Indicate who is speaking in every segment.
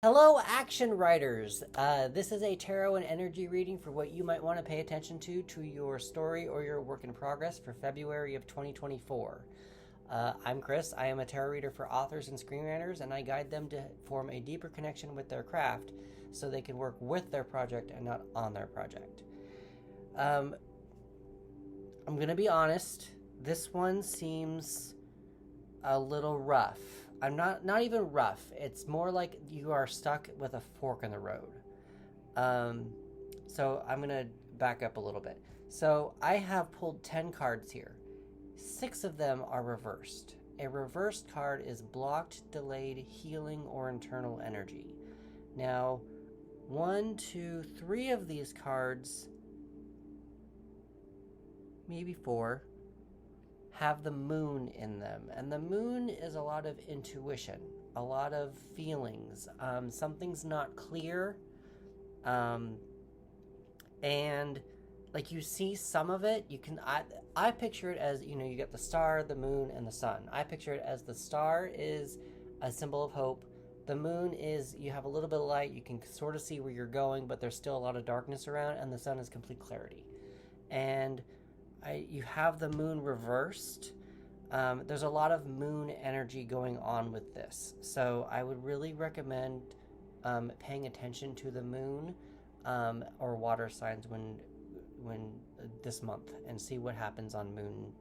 Speaker 1: Hello, action writers. This is a tarot and energy reading for what you might want to pay attention to your story or your work in progress for February of 2024. I'm Chris. I am a tarot reader for authors and screenwriters, and I guide them to form a deeper connection with their craft so they can work with their project and not on their project. Um, I'm going to be honest, this one seems a little rough. I'm not even rough. It's more like you are stuck with a fork in the road. Um, so I'm gonna back up a little bit. So I have pulled 10 cards here. 6 of them are reversed. A reversed card is blocked, delayed, healing, or internal energy. Now, 1, 2, 3 of these cards, maybe 4, have the moon in them. And the moon is a lot of intuition, a lot of feelings. Something's not clear. Um, and like you see some of it, I picture it as, you get the star, the moon, and the sun. I picture it as the star is a symbol of hope. The moon is you have a little bit of light, you can sort of see where you're going, but there's still a lot of darkness around, and the sun is complete clarity. And you have the moon reversed. There's a lot of moon energy going on with this. So I would really recommend paying attention to the moon or water signs when this month and see what happens on moon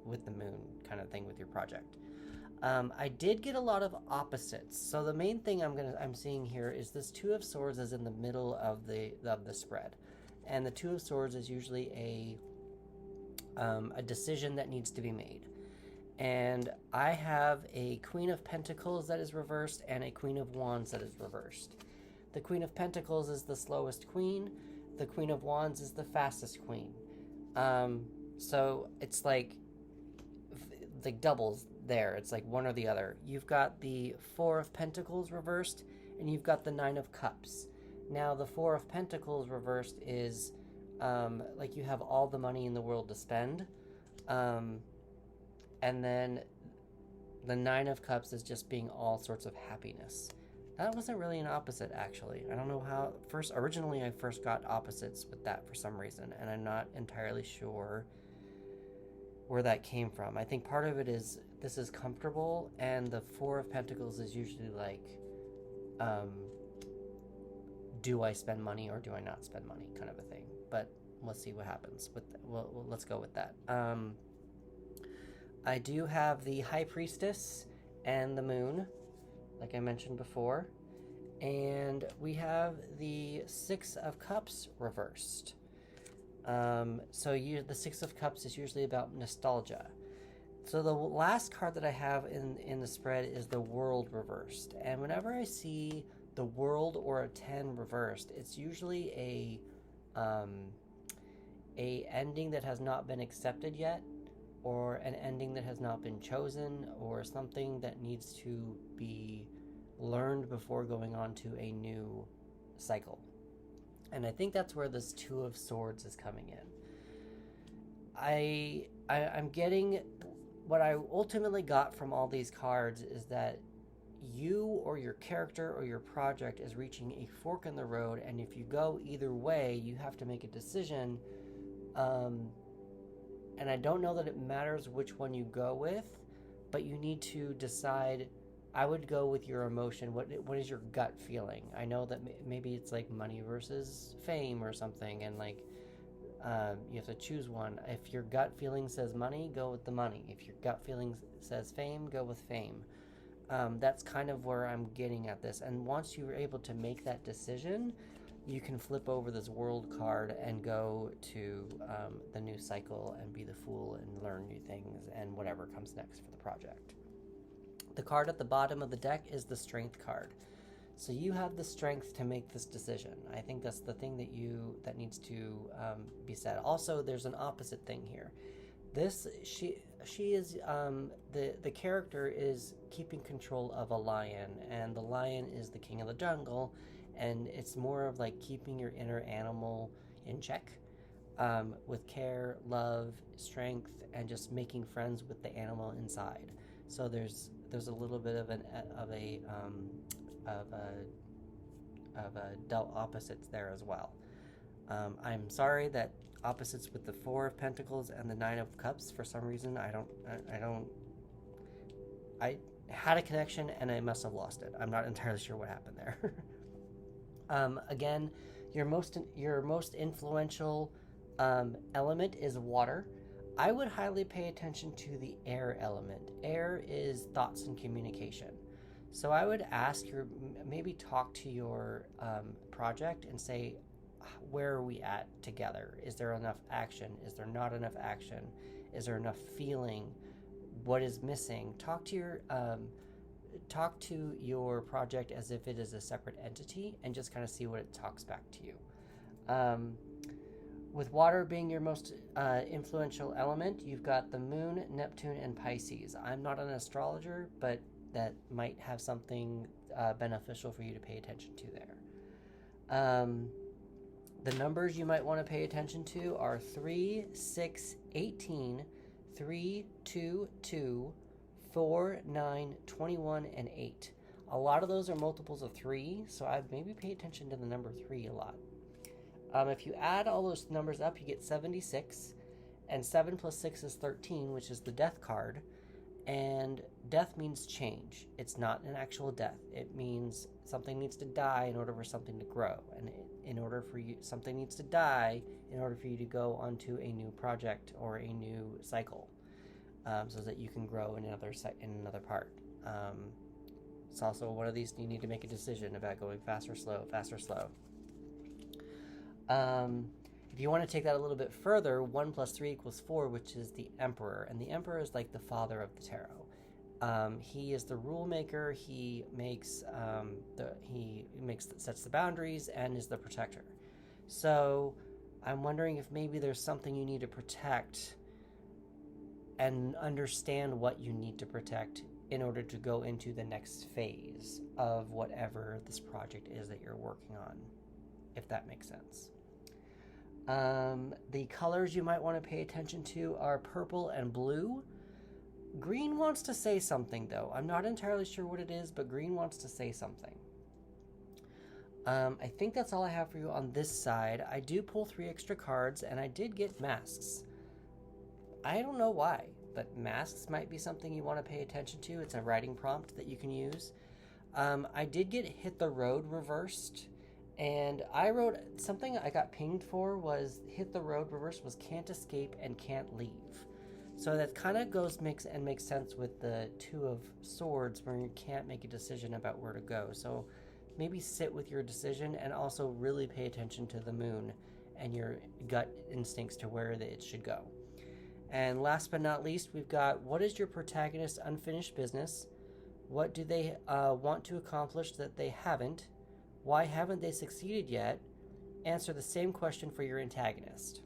Speaker 1: with the moon kind of thing with your project. I did get a lot of opposites. So the main thing I'm seeing here is this Two of Swords is in the middle of the spread, and the Two of Swords is usually a decision that needs to be made. And I have a Queen of Pentacles that is reversed and a Queen of Wands that is reversed. The Queen of Pentacles is the slowest queen. The Queen of Wands is the fastest queen. So it's like doubles there. It's like one or the other. You've got the Four of Pentacles reversed, and you've got the Nine of Cups. Now the Four of Pentacles reversed is like you have all the money in the world to spend. And then the Nine of Cups is just being all sorts of happiness. That wasn't really an opposite, actually. I don't know how. Originally, I first got opposites with that for some reason, and I'm not entirely sure where that came from. I think part of it is this is comfortable, and the Four of Pentacles is usually like, do I spend money or do I not spend money, kind of a thing. But let's see what happens. Let's go with that. I do have the High Priestess and the Moon, like I mentioned before. And we have the Six of Cups reversed. The Six of Cups is usually about nostalgia. So the last card that I have in the spread is the World reversed. And whenever I see the World or a 10 reversed, it's usually a ending that has not been accepted yet, or an ending that has not been chosen, or something that needs to be learned before going on to a new cycle. And I think that's where this Two of Swords is coming in. I'm getting what I ultimately got from all these cards is that you or your character or your project is reaching a fork in the road, and if you go either way, you have to make a decision. And I don't know that it matters which one you go with, but you need to decide. I would go with your emotion. What is your gut feeling? I know that maybe it's like money versus fame or something, and like you have to choose one. If your gut feeling says money, go with the money. If your gut feeling says fame, go with fame. That's kind of where I'm getting at this. And once you're able to make that decision, you can flip over this World card and go to the new cycle and be the Fool and learn new things and whatever comes next for the project. The card at the bottom of the deck is the Strength card. So you have the strength to make this decision. I think that's the thing that needs to be said. Also, there's an opposite thing here. She is the character is keeping control of a lion, and the lion is the king of the jungle, and it's more of like keeping your inner animal in check, with care, love, strength, and just making friends with the animal inside. So there's a little bit of a dealt opposites there as well. I'm sorry that opposites with the Four of Pentacles and the Nine of Cups, for some reason, I had a connection and I must have lost it. I'm not entirely sure what happened there. Again, your most influential element is water. I would highly pay attention to the air element. Air is thoughts and communication. So I would ask maybe talk to your project and say, where are we at together? Is there enough action? Is there not enough action? Is there enough feeling? What is missing? Talk to your project as if it is a separate entity and just kind of see what it talks back to you. With water being your most influential element, you've got the moon, Neptune, and Pisces. I'm not an astrologer, but that might have something beneficial for you to pay attention to there. The numbers you might want to pay attention to are 3, 6, 18, 3, 2, 2, 4, 9, 21, and 8. A lot of those are multiples of 3, so I'd maybe pay attention to the number 3 a lot. If you add all those numbers up, you get 76, and 7 plus 6 is 13, which is the death card, and death means change. It's not an actual death. It means something needs to die in order for something to grow, and something needs to die in order for you to go onto a new project or a new cycle, so that you can grow in another part. It's also one of these you need to make a decision about going fast or slow. If you want to take that a little bit further, 1 plus 3 equals 4, which is the Emperor. And the Emperor is like the father of the tarot. He is the rule maker. He sets the boundaries and is the protector. So I'm wondering if maybe there's something you need to protect and understand what you need to protect in order to go into the next phase of whatever this project is that you're working on, if that makes sense. The colors you might want to pay attention to are purple and blue. Green wants to say something, though. I'm not entirely sure what it is, but green wants to say something. I think that's all I have for you on this side. I do pull 3 extra cards, and I did get masks. I don't know why, but masks might be something you want to pay attention to. It's a writing prompt that you can use. I did get Hit the Road reversed. And I wrote something I got pinged for was Hit the Road reverse was can't escape and can't leave. So that kind of makes sense with the Two of Swords, where you can't make a decision about where to go. So maybe sit with your decision and also really pay attention to the moon and your gut instincts to where it should go. And last but not least, we've got, what is your protagonist's unfinished business? What do they want to accomplish that they haven't? Why haven't they succeeded yet? Answer the same question for your antagonist.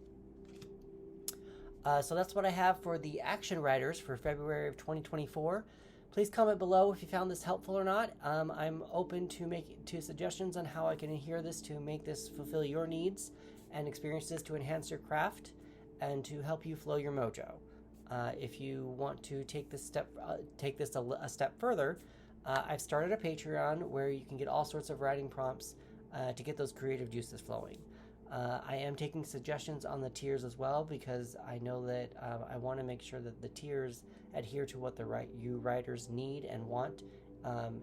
Speaker 1: So that's what I have for the action writers for February of 2024. Please comment below if you found this helpful or not. I'm open to suggestions on how I can adhere this to make this fulfill your needs and experiences to enhance your craft and to help you flow your mojo. If you want to take this a step further, I've started a Patreon where you can get all sorts of writing prompts to get those creative juices flowing. I am taking suggestions on the tiers as well, because I know that I want to make sure that the tiers adhere to what you writers need and want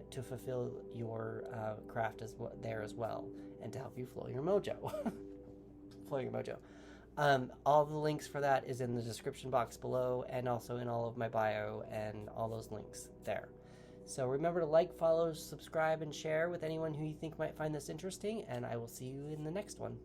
Speaker 1: to fulfill your craft there as well, and to help you flow your mojo. Flow your mojo. All the links for that is in the description box below, and also in all of my bio and all those links there. So remember to like, follow, subscribe, and share with anyone who you think might find this interesting, and I will see you in the next one.